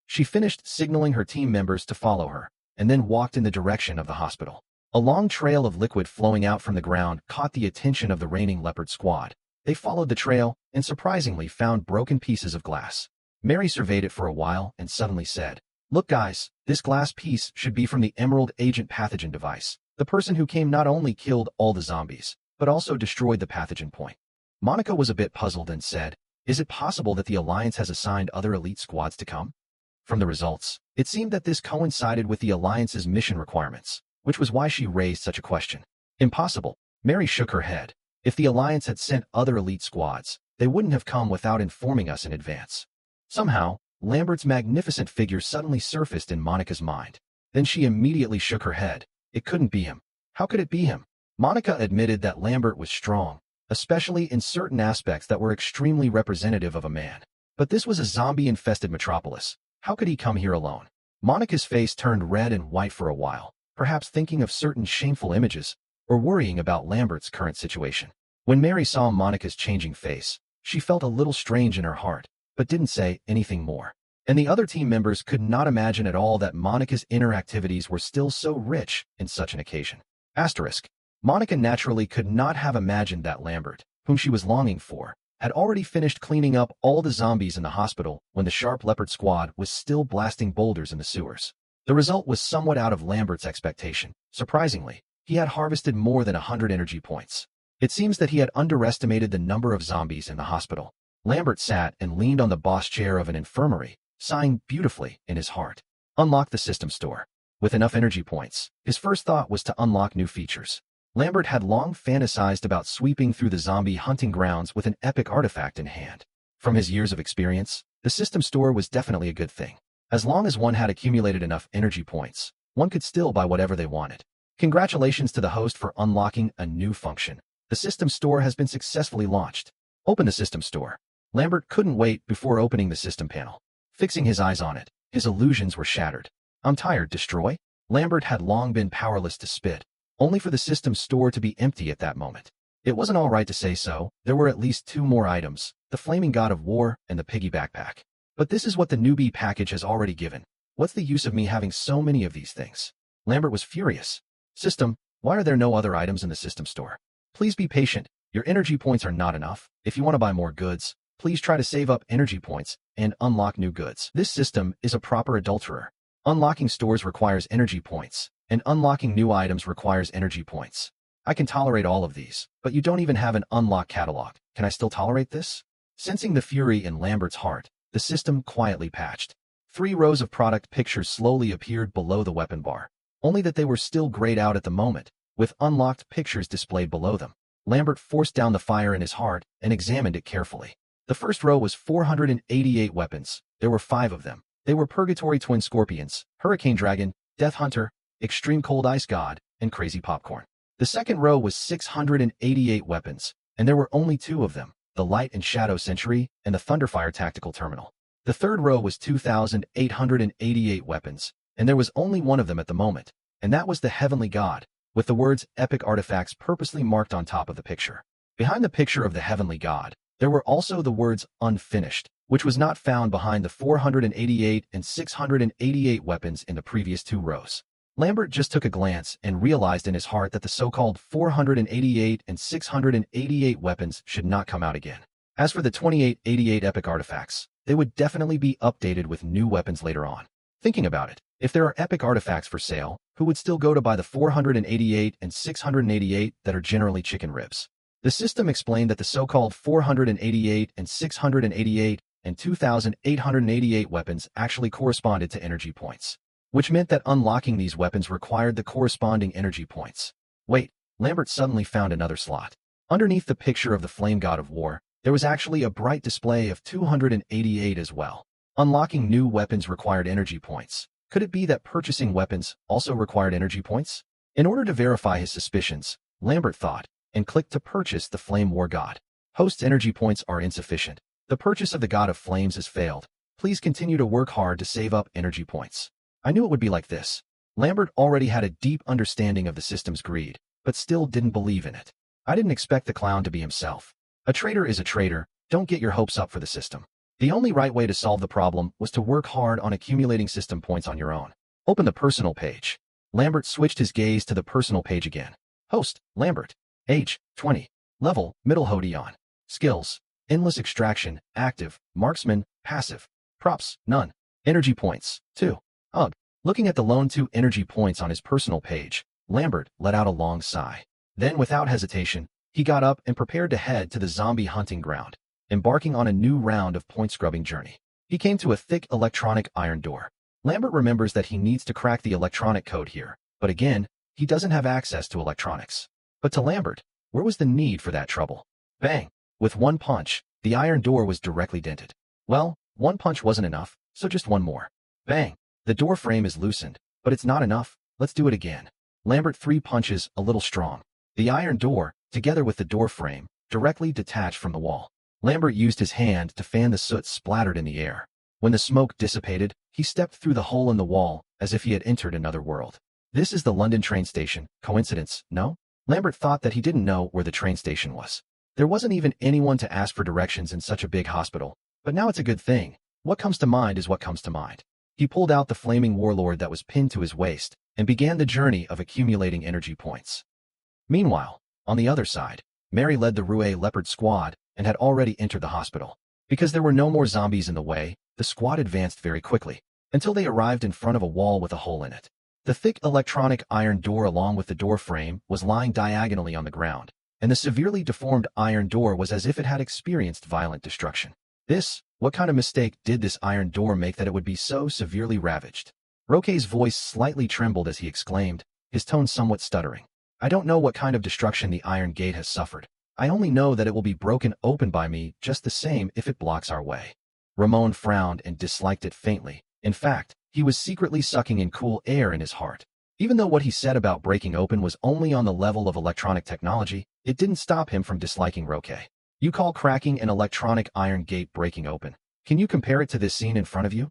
She finished signaling her team members to follow her, and then walked in the direction of the hospital. A long trail of liquid flowing out from the ground caught the attention of the reigning Leopard squad. They followed the trail and surprisingly found broken pieces of glass. Mary surveyed it for a while and suddenly said, look guys, this glass piece should be from the Emerald Agent pathogen device. The person who came not only killed all the zombies, but also destroyed the pathogen point. Monica was a bit puzzled and said, "Is it possible that the Alliance has assigned other elite squads to come?" From the results, it seemed that this coincided with the Alliance's mission requirements, which was why she raised such a question. Impossible. Mary shook her head. If the Alliance had sent other elite squads, they wouldn't have come without informing us in advance. Somehow, Lambert's magnificent figure suddenly surfaced in Monica's mind. Then she immediately shook her head. It couldn't be him. How could it be him? Monica admitted that Lambert was strong, especially in certain aspects that were extremely representative of a man. But this was a zombie-infested metropolis. How could he come here alone? Monica's face turned red and white for a while, perhaps thinking of certain shameful images, or worrying about Lambert's current situation. When Mary saw Monica's changing face, she felt a little strange in her heart, but didn't say anything more. And the other team members could not imagine at all that Monica's inner activities were still so rich in such an occasion. Asterisk. Monica naturally could not have imagined that Lambert, whom she was longing for, had already finished cleaning up all the zombies in the hospital when the Sharp Leopard squad was still blasting boulders in the sewers. The result was somewhat out of Lambert's expectation. Surprisingly, he had harvested more than 100 energy points. It seems that he had underestimated the number of zombies in the hospital. Lambert sat and leaned on the boss chair of an infirmary, sighing beautifully in his heart. Unlock the system store. With enough energy points, his first thought was to unlock new features. Lambert had long fantasized about sweeping through the zombie hunting grounds with an epic artifact in hand. From his years of experience, the system store was definitely a good thing. As long as one had accumulated enough energy points, one could still buy whatever they wanted. Congratulations to the host for unlocking a new function. The system store has been successfully launched. Open the system store. Lambert couldn't wait before opening the system panel. Fixing his eyes on it, his illusions were shattered. I'm tired, destroy? Lambert had long been powerless to spit, only for the system store to be empty at that moment. It wasn't all right to say so. There were at least 2 more items, the Flaming God of War and the Piggy Backpack. But this is what the newbie package has already given. What's the use of me having so many of these things? Lambert was furious. System, why are there no other items in the system store? Please be patient. Your energy points are not enough. If you want to buy more goods, please try to save up energy points and unlock new goods. This system is a proper adulterer. Unlocking stores requires energy points, and unlocking new items requires energy points. I can tolerate all of these, but you don't even have an unlock catalog. Can I still tolerate this? Sensing the fury in Lambert's heart, the system quietly patched. 3 rows of product pictures slowly appeared below the weapon bar, only that they were still grayed out at the moment, with unlocked pictures displayed below them. Lambert forced down the fire in his heart and examined it carefully. The first row was 488 weapons. There were 5 of them. They were Purgatory Twin Scorpions, Hurricane Dragon, Death Hunter, Extreme Cold Ice God, and Crazy Popcorn. The second row was 688 weapons, and there were only 2 of them, the Light and Shadow Sentry and the Thunderfire Tactical Terminal. The third row was 2,888 weapons, and there was only 1 of them at the moment, and that was the Heavenly God, with the words Epic Artifacts purposely marked on top of the picture. Behind the picture of the Heavenly God, there were also the words Unfinished, which was not found behind the 488 and 688 weapons in the previous 2 rows. Lambert just took a glance and realized in his heart that the so-called 488 and 688 weapons should not come out again. As for the 2888 epic artifacts, they would definitely be updated with new weapons later on. Thinking about it, if there are epic artifacts for sale, who would still go to buy the 488 and 688 that are generally chicken ribs? The system explained that the so-called 488 and 688 and 2,888 weapons actually corresponded to energy points, which meant that unlocking these weapons required the corresponding energy points. Wait, Lambert suddenly found another slot. Underneath the picture of the Flame God of War, there was actually a bright display of 288 as well. Unlocking new weapons required energy points. Could it be that purchasing weapons also required energy points? In order to verify his suspicions, Lambert thought, and clicked to purchase the Flame War God. Host's energy points are insufficient. The purchase of the God of Flames has failed. Please continue to work hard to save up energy points. I knew it would be like this. Lambert already had a deep understanding of the system's greed, but still didn't believe in it. I didn't expect the clown to be himself. A traitor is a traitor. Don't get your hopes up for the system. The only right way to solve the problem was to work hard on accumulating system points on your own. Open the personal page. Lambert switched his gaze to the personal page again. Host, Lambert. Age, 20. Level, Middle Hodion. Skills, Endless Extraction, Active, Marksman, Passive. Props, none. Energy points, 2. Ugh. Looking at the lone 2 energy points on his personal page, Lambert let out a long sigh. Then, without hesitation, he got up and prepared to head to the zombie hunting ground, embarking on a new round of point-scrubbing journey. He came to a thick electronic iron door. Lambert remembers that he needs to crack the electronic code here, but again, he doesn't have access to electronics. But to Lambert, where was the need for that trouble? Bang! With one punch, the iron door was directly dented. Well, one punch wasn't enough, so just one more. Bang! The door frame is loosened, but it's not enough. Let's do it again. Lambert 3 punches, a little strong. The iron door, together with the door frame, directly detached from the wall. Lambert used his hand to fan the soot splattered in the air. When the smoke dissipated, he stepped through the hole in the wall, as if he had entered another world. This is the London train station. Coincidence, no? Lambert thought that he didn't know where the train station was. There wasn't even anyone to ask for directions in such a big hospital, but now it's a good thing. What comes to mind is what comes to mind. He pulled out the flaming warlord that was pinned to his waist and began the journey of accumulating energy points. Meanwhile, on the other side, Mary led the Rue Leopard squad and had already entered the hospital. Because there were no more zombies in the way, the squad advanced very quickly, until they arrived in front of a wall with a hole in it. The thick electronic iron door along with the door frame was lying diagonally on the ground, and the severely deformed iron door was as if it had experienced violent destruction. What kind of mistake did this iron door make that it would be so severely ravaged? Roque's voice slightly trembled as he exclaimed, his tone somewhat stuttering. I don't know what kind of destruction the iron gate has suffered. I only know that it will be broken open by me just the same if it blocks our way. Ramon frowned and disliked it faintly. In fact, he was secretly sucking in cool air in his heart. Even though what he said about breaking open was only on the level of electronic technology, it didn't stop him from disliking Roque. You call cracking an electronic iron gate breaking open. Can you compare it to this scene in front of you?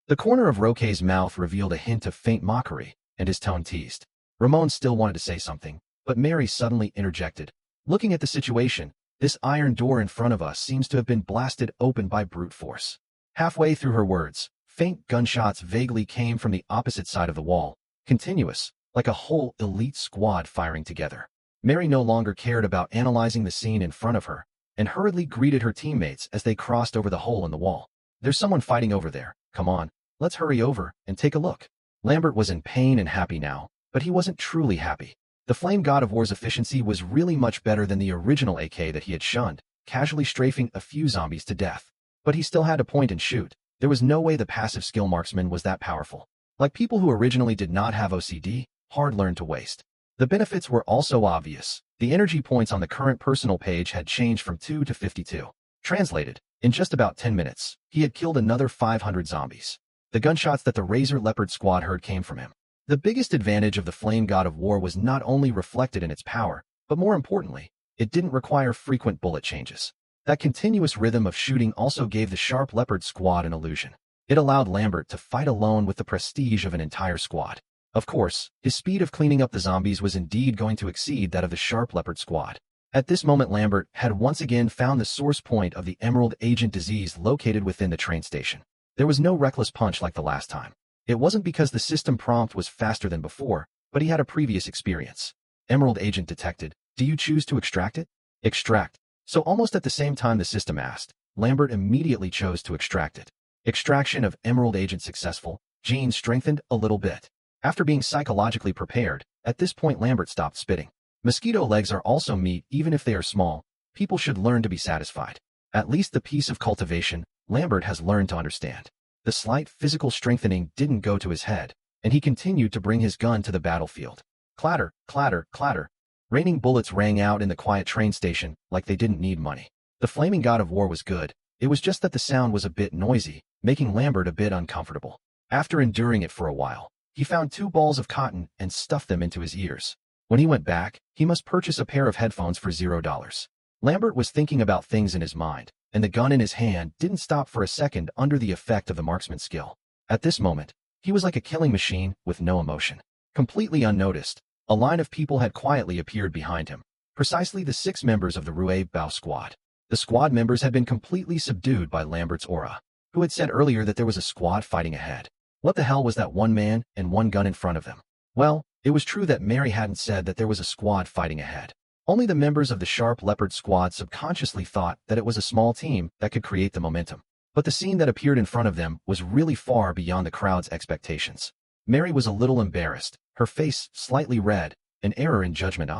The corner of Roque's mouth revealed a hint of faint mockery, and his tone teased. Ramon still wanted to say something, but Mary suddenly interjected. Looking at the situation, this iron door in front of us seems to have been blasted open by brute force. Halfway through her words, faint gunshots vaguely came from the opposite side of the wall, continuous, like a whole elite squad firing together. Mary no longer cared about analyzing the scene in front of her, and hurriedly greeted her teammates as they crossed over the hole in the wall. There's someone fighting over there. Come on, let's hurry over and take a look. Lambert was in pain and happy now, but he wasn't truly happy. The Flame God of War's efficiency was really much better than the original AK that he had shunned, casually strafing a few zombies to death. But he still had to point and shoot. There was no way the passive skill marksman was that powerful. Like people who originally did not have OCD, hard learned to waste. The benefits were also obvious. The energy points on the current personal page had changed from 2 to 52. Translated, in just about 10 minutes, he had killed another 500 zombies. The gunshots that the Razor Leopard squad heard came from him. The biggest advantage of the Flame God of War was not only reflected in its power, but more importantly, it didn't require frequent bullet changes. That continuous rhythm of shooting also gave the Sharp Leopard squad an illusion. It allowed Lambert to fight alone with the prestige of an entire squad. Of course, his speed of cleaning up the zombies was indeed going to exceed that of the Sharp Leopard squad. At this moment, Lambert had once again found the source point of the Emerald Agent disease located within the train station. There was no reckless punch like the last time. It wasn't because the system prompt was faster than before, but he had a previous experience. Emerald Agent detected. Do you choose to extract it? Extract. So almost at the same time the system asked, Lambert immediately chose to extract it. Extraction of Emerald Agent successful. Genes strengthened a little bit. After being psychologically prepared, at this point Lambert stopped spitting. Mosquito legs are also meat even if they are small. People should learn to be satisfied. At least the piece of cultivation, Lambert has learned to understand. The slight physical strengthening didn't go to his head, and he continued to bring his gun to the battlefield. Clatter, clatter, clatter. Raining bullets rang out in the quiet train station like they didn't need money. The Flaming God of War was good. It was just that the sound was a bit noisy, making Lambert a bit uncomfortable. After enduring it for a while, he found 2 balls of cotton and stuffed them into his ears. When he went back, he must purchase a pair of headphones for $0. Lambert was thinking about things in his mind, and the gun in his hand didn't stop for a second under the effect of the marksman's skill. At this moment, he was like a killing machine with no emotion. Completely unnoticed, a line of people had quietly appeared behind him, precisely the 6 members of the Rue Bow squad. The squad members had been completely subdued by Lambert's aura, who had said earlier that there was a squad fighting ahead. What the hell was that one man and one gun in front of them? Well, it was true that Mary hadn't said that there was a squad fighting ahead. Only the members of the Sharp Leopard squad subconsciously thought that it was a small team that could create the momentum. But the scene that appeared in front of them was really far beyond the crowd's expectations. Mary was a little embarrassed, her face slightly red, an error in judgment.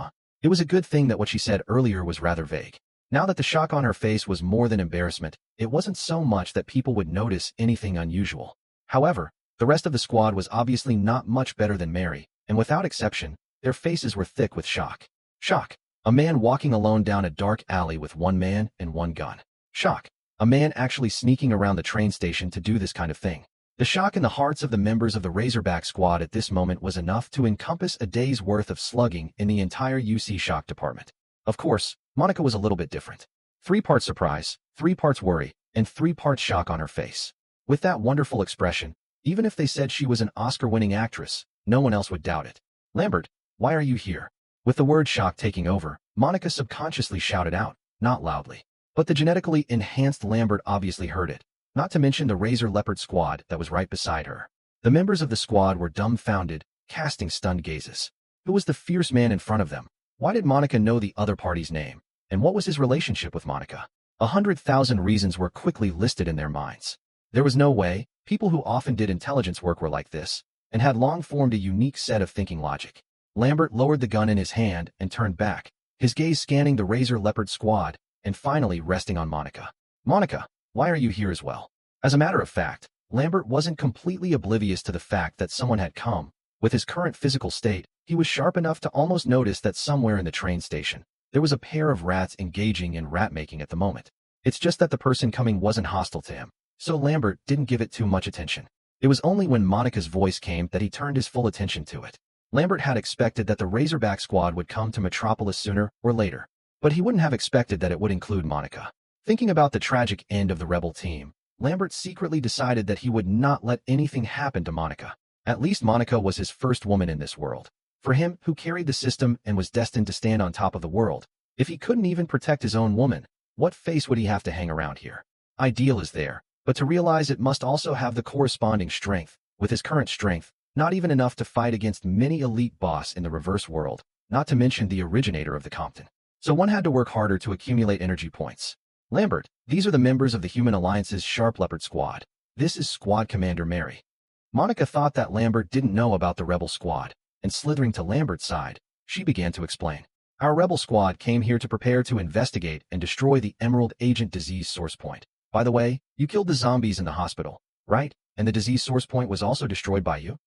It was a good thing that what she said earlier was rather vague. Now that the shock on her face was more than embarrassment, it wasn't so much that people would notice anything unusual. However, the rest of the squad was obviously not much better than Mary, and without exception, their faces were thick with shock. Shock. A man walking alone down a dark alley with one man and one gun. Shock. A man actually sneaking around the train station to do this kind of thing. The shock in the hearts of the members of the Razorback squad at this moment was enough to encompass a day's worth of slugging in the entire UC shock department. Of course, Monica was a little bit different. 3 parts surprise, 3 parts worry, and 3 parts shock on her face. With that wonderful expression, even if they said she was an Oscar-winning actress, no one else would doubt it. "Lambert, why are you here?" With the word shock taking over, Monica subconsciously shouted out, not loudly. But the genetically enhanced Lambert obviously heard it, not to mention the Razor Leopard squad that was right beside her. The members of the squad were dumbfounded, casting stunned gazes. Who was the fierce man in front of them? Why did Monica know the other party's name? And what was his relationship with Monica? 100,000 reasons were quickly listed in their minds. There was no way people who often did intelligence work were like this, and had long formed a unique set of thinking logic. Lambert lowered the gun in his hand and turned back, his gaze scanning the Razor Leopard squad, and finally resting on Monica. "Monica, why are you here as well?" As a matter of fact, Lambert wasn't completely oblivious to the fact that someone had come. With his current physical state, he was sharp enough to almost notice that somewhere in the train station, there was a pair of rats engaging in rat-making at the moment. It's just that the person coming wasn't hostile to him, so Lambert didn't give it too much attention. It was only when Monica's voice came that he turned his full attention to it. Lambert had expected that the Razorback squad would come to Metropolis sooner or later, but he wouldn't have expected that it would include Monica. Thinking about the tragic end of the rebel team, Lambert secretly decided that he would not let anything happen to Monica. At least Monica was his first woman in this world. For him, who carried the system and was destined to stand on top of the world, if he couldn't even protect his own woman, what face would he have to hang around here? Ideal is there, but to realize it must also have the corresponding strength. With his current strength, not even enough to fight against many elite boss in the reverse world, not to mention the originator of the Compton. So one had to work harder to accumulate energy points. "Lambert, these are the members of the Human Alliance's Sharp Leopard squad. This is Squad Commander Mary." Monica thought that Lambert didn't know about the rebel squad, and slithering to Lambert's side, she began to explain. "Our rebel squad came here to prepare to investigate and destroy the Emerald Agent disease source point. By the way, you killed the zombies in the hospital, right? And the disease source point was also destroyed by you?"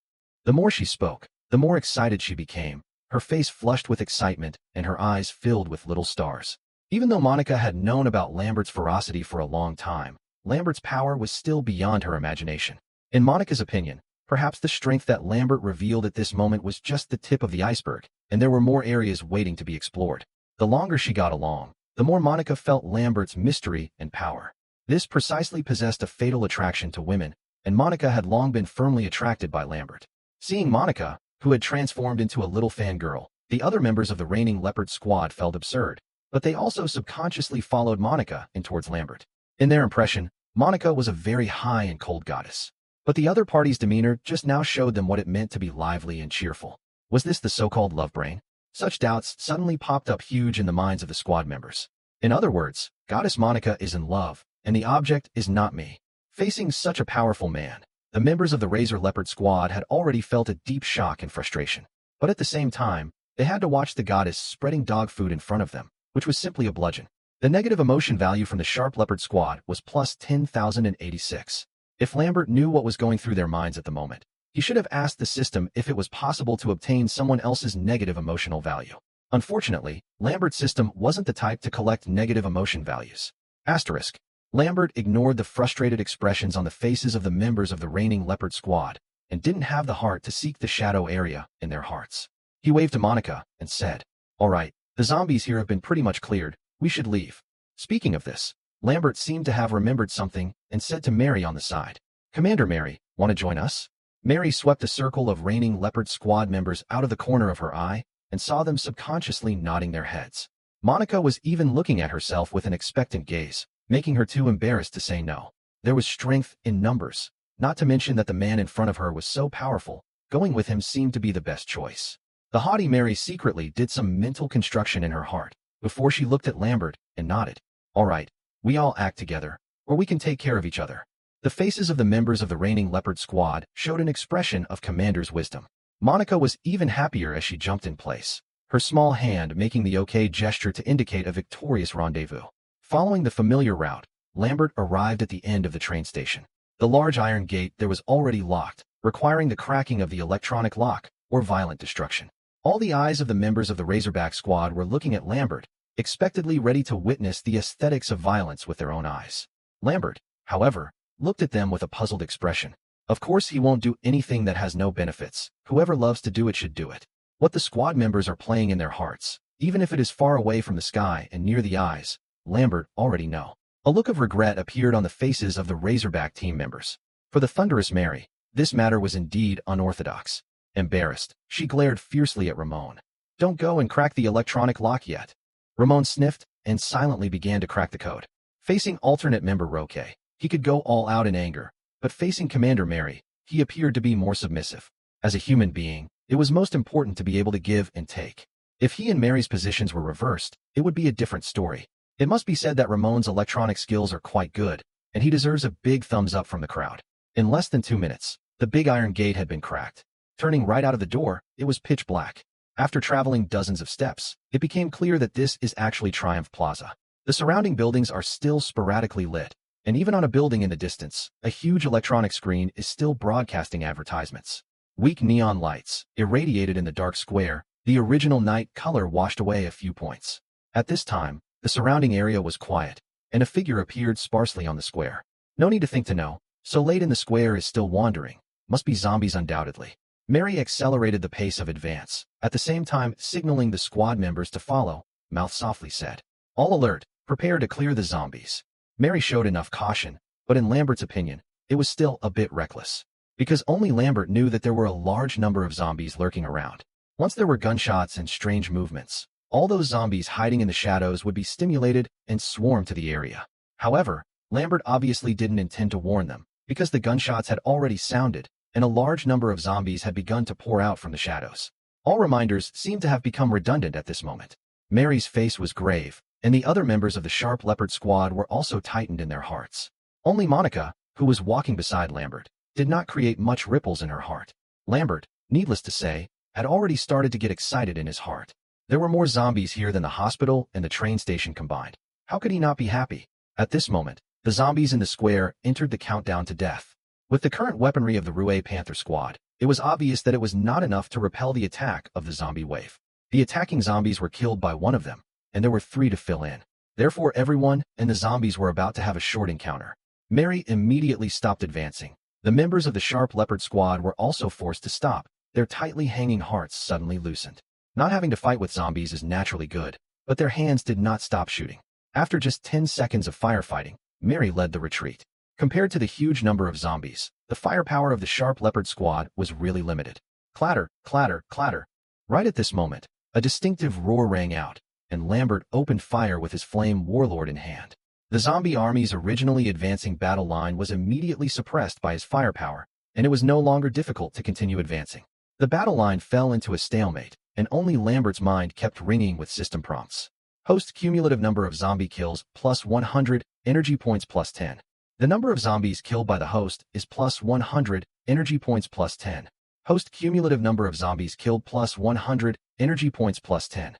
The more she spoke, the more excited she became, her face flushed with excitement and her eyes filled with little stars. Even though Monica had known about Lambert's ferocity for a long time, Lambert's power was still beyond her imagination. In Monica's opinion, perhaps the strength that Lambert revealed at this moment was just the tip of the iceberg, and there were more areas waiting to be explored. The longer she got along, the more Monica felt Lambert's mystery and power. This precisely possessed a fatal attraction to women, and Monica had long been firmly attracted by Lambert. Seeing Monica, who had transformed into a little fangirl, the other members of the reigning Leopard squad felt absurd, but they also subconsciously followed Monica and towards Lambert. In their impression, Monica was a very high and cold goddess. But the other party's demeanor just now showed them what it meant to be lively and cheerful. Was this the so-called love brain? Such doubts suddenly popped up huge in the minds of the squad members. In other words, Goddess Monica is in love, and the object is not me. Facing such a powerful man, the members of the Razor Leopard squad had already felt a deep shock and frustration. But at the same time, they had to watch the goddess spreading dog food in front of them, which was simply a bludgeon. The negative emotion value from the Sharp Leopard squad was plus 10,086. If Lambert knew what was going through their minds at the moment, he should have asked the system if it was possible to obtain someone else's negative emotional value. Unfortunately, Lambert's system wasn't the type to collect negative emotion values. Asterisk. Lambert ignored the frustrated expressions on the faces of the members of the reigning Leopard squad, and didn't have the heart to seek the shadow area in their hearts. He waved to Monica and said, "All right, the zombies here have been pretty much cleared, we should leave." Speaking of this, Lambert seemed to have remembered something and said to Mary on the side, "Commander Mary, want to join us?" Mary swept a circle of reigning Leopard squad members out of the corner of her eye and saw them subconsciously nodding their heads. Monica was even looking at herself with an expectant gaze, making her too embarrassed to say no. There was strength in numbers, not to mention that the man in front of her was so powerful, going with him seemed to be the best choice. The haughty Mary secretly did some mental construction in her heart before she looked at Lambert and nodded. "All right, we all act together, or we can take care of each other." The faces of the members of the reigning Leopard squad showed an expression of commander's wisdom. Monica was even happier as she jumped in place. her small hand making the OK gesture to indicate a victorious rendezvous. Following the familiar route, Lambert arrived at the end of the train station. The large iron gate there was already locked, requiring the cracking of the electronic lock or violent destruction. All the eyes of the members of the Razorback squad were looking at Lambert, expectantly ready to witness the aesthetics of violence with their own eyes. Lambert, however, looked at them with a puzzled expression. Of course he won't do anything that has no benefits. Whoever loves to do it should do it. What the squad members are playing in their hearts, even if it is far away from the sky and near the eyes, Lambert already know. A look of regret appeared on the faces of the Razorback team members. For the Thunderous Mary, this matter was indeed unorthodox. Embarrassed, she glared fiercely at Ramon. Don't go and crack the electronic lock yet. Ramon sniffed and silently began to crack the code. Facing alternate member Roque, he could go all out in anger, but facing Commander Mary, he appeared to be more submissive. As a human being, it was most important to be able to give and take. If he and Mary's positions were reversed, it would be a different story. It must be said that Ramon's electronic skills are quite good, and he deserves a big thumbs up from the crowd. In less than 2 minutes, the big iron gate had been cracked. Turning right out of the door, it was pitch black. After traveling dozens of steps, it became clear that this is actually Triumph Plaza. The surrounding buildings are still sporadically lit, and even on a building in the distance, a huge electronic screen is still broadcasting advertisements. Weak neon lights, irradiated in the dark square, the original night color washed away a few points. At this time, the surrounding area was quiet, and a figure appeared sparsely on the square. No need to think to know, so late in the square is still wandering. Must be zombies undoubtedly. Mary accelerated the pace of advance, at the same time signaling the squad members to follow, mouth softly said. All alert, prepare to clear the zombies. Mary showed enough caution, but in Lambert's opinion, it was still a bit reckless. Because only Lambert knew that there were a large number of zombies lurking around. Once there were gunshots and strange movements, all those zombies hiding in the shadows would be stimulated and swarm to the area. However, Lambert obviously didn't intend to warn them, because the gunshots had already sounded, and a large number of zombies had begun to pour out from the shadows. All reminders seemed to have become redundant at this moment. Mary's face was grave, and the other members of the Sharp Leopard squad were also tightened in their hearts. Only Monica, who was walking beside Lambert, did not create much ripples in her heart. Lambert, needless to say, had already started to get excited in his heart. There were more zombies here than the hospital and the train station combined. How could he not be happy? At this moment, the zombies in the square entered the countdown to death. With the current weaponry of the Rue Panther squad, it was obvious that it was not enough to repel the attack of the zombie wave. The attacking zombies were killed by one of them, and there were 3 to fill in. Therefore everyone and the zombies were about to have a short encounter. Mary immediately stopped advancing. The members of the Sharp Leopard squad were also forced to stop, their tightly hanging hearts suddenly loosened. Not having to fight with zombies is naturally good, but their hands did not stop shooting. After just 10 seconds of firefighting, Mary led the retreat. Compared to the huge number of zombies, the firepower of the Sharp Leopard squad was really limited. Clatter, clatter, clatter. Right at this moment, a distinctive roar rang out, and Lambert opened fire with his flame warlord in hand. The zombie army's originally advancing battle line was immediately suppressed by his firepower, and it was no longer difficult to continue advancing. The battle line fell into a stalemate, and only Lambert's mind kept ringing with system prompts. Host cumulative number of zombie kills plus 100, energy points plus 10. The number of zombies killed by the host is plus 100, energy points plus 10. Host cumulative number of zombies killed plus 100, energy points plus 10.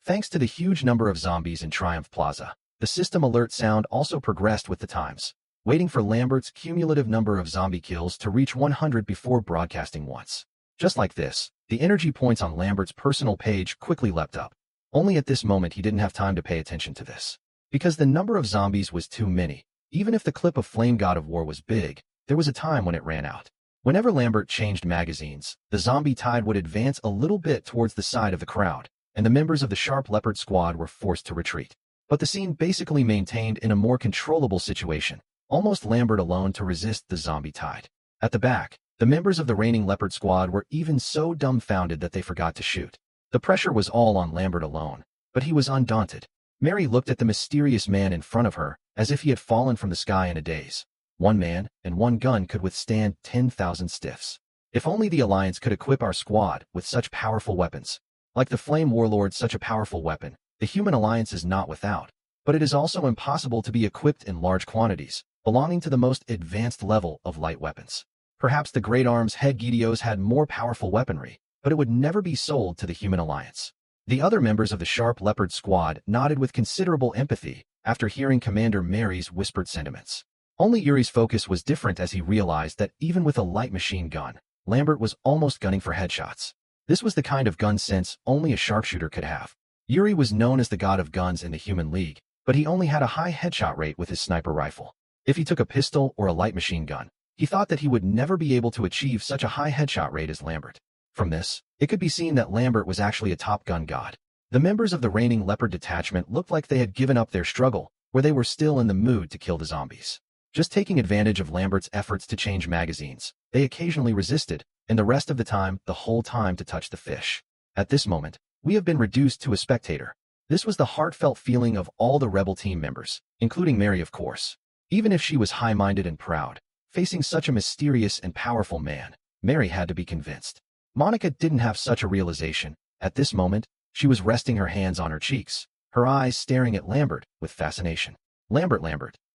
Thanks to the huge number of zombies in Triumph Plaza, the system alert sound also progressed with the times, waiting for Lambert's cumulative number of zombie kills to reach 100 before broadcasting once. Just like this, the energy points on Lambert's personal page quickly leapt up. Only at this moment he didn't have time to pay attention to this. Because the number of zombies was too many. Even if the clip of Flame God of War was big, there was a time when it ran out. Whenever Lambert changed magazines, the zombie tide would advance a little bit towards the side of the crowd, and the members of the Sharp Leopard squad were forced to retreat. But the scene basically maintained in a more controllable situation, almost Lambert alone to resist the zombie tide. At the back, the members of the reigning Leopard squad were even so dumbfounded that they forgot to shoot. The pressure was all on Lambert alone, but he was undaunted. Mary looked at the mysterious man in front of her, as if he had fallen from the sky in a daze. One man and one gun could withstand 10,000 stiffs. If only the Alliance could equip our squad with such powerful weapons. Like the Flame Warlord, such a powerful weapon, the human alliance is not without, but it is also impossible to be equipped in large quantities, belonging to the most advanced level of light weapons. Perhaps the Great Arms head Gideos had more powerful weaponry, but it would never be sold to the human alliance. The other members of the Sharp Leopard squad nodded with considerable empathy after hearing Commander Mary's whispered sentiments. Only Yuri's focus was different as he realized that even with a light machine gun, Lambert was almost gunning for headshots. This was the kind of gun sense only a sharpshooter could have. Yuri was known as the god of guns in the Human League, but he only had a high headshot rate with his sniper rifle. If he took a pistol or a light machine gun, he thought that he would never be able to achieve such a high headshot rate as Lambert. From this, it could be seen that Lambert was actually a top gun god. The members of the reigning Leopard detachment looked like they had given up their struggle, where they were still in the mood to kill the zombies. Just taking advantage of Lambert's efforts to change magazines, they occasionally resisted, and the rest of the time, the whole time to touch the fish. At this moment, we have been reduced to a spectator. This was the heartfelt feeling of all the rebel team members, including Mary of course. Even if she was high-minded and proud, facing such a mysterious and powerful man, Mary had to be convinced. Monica didn't have such a realization. At this moment, she was resting her hands on her cheeks, her eyes staring at Lambert with fascination. Lambert,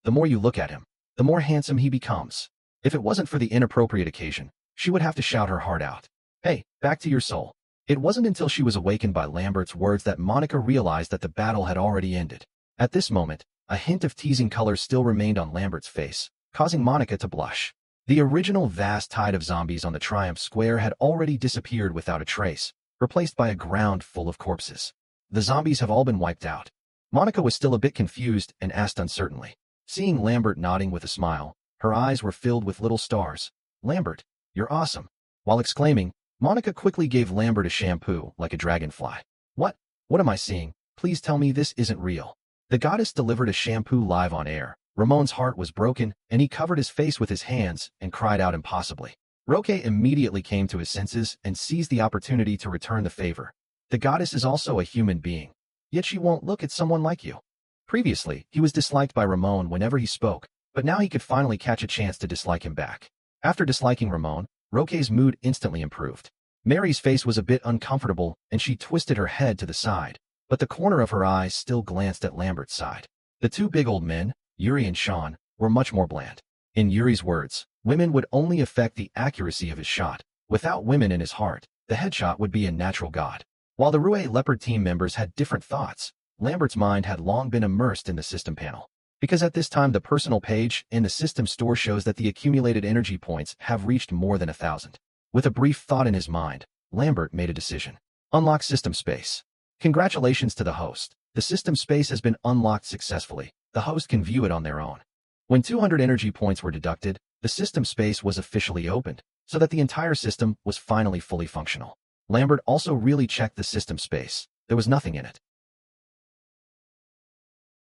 the more you look at him, the more handsome he becomes. If it wasn't for the inappropriate occasion, she would have to shout her heart out. Hey, back to your soul. It wasn't until she was awakened by Lambert's words that Monica realized that the battle had already ended. At this moment, a hint of teasing color still remained on Lambert's face, causing Monica to blush. The original vast tide of zombies on the Triumph Square had already disappeared without a trace, replaced by a ground full of corpses. The zombies have all been wiped out. Monica was still a bit confused and asked uncertainly. Seeing Lambert nodding with a smile, her eyes were filled with little stars. Lambert, you're awesome. While exclaiming, Monica quickly gave Lambert a shampoo like a dragonfly. What am I seeing? Please tell me this isn't real. The goddess delivered a shampoo live on air. Ramon's heart was broken, and he covered his face with his hands and cried out impossibly. Roque immediately came to his senses and seized the opportunity to return the favor. The goddess is also a human being, yet she won't look at someone like you. Previously, he was disliked by Ramon whenever he spoke, but now he could finally catch a chance to dislike him back. After disliking Ramon, Roque's mood instantly improved. Mary's face was a bit uncomfortable, and she twisted her head to the side, but the corner of her eyes still glanced at Lambert's side. The two big old men, Yuri and Sean, were much more bland. In Yuri's words, women would only affect the accuracy of his shot. Without women in his heart, the headshot would be a natural god. While the Rue Leopard team members had different thoughts, Lambert's mind had long been immersed in the system panel. Because at this time the personal page in the system store shows that the accumulated energy points have reached more than 1,000. With a brief thought in his mind, Lambert made a decision. Unlock system space. Congratulations to the host. The system space has been unlocked successfully. The host can view it on their own. When 200 energy points were deducted, the system space was officially opened, so that the entire system was finally fully functional. Lambert also really checked the system space. There was nothing in it.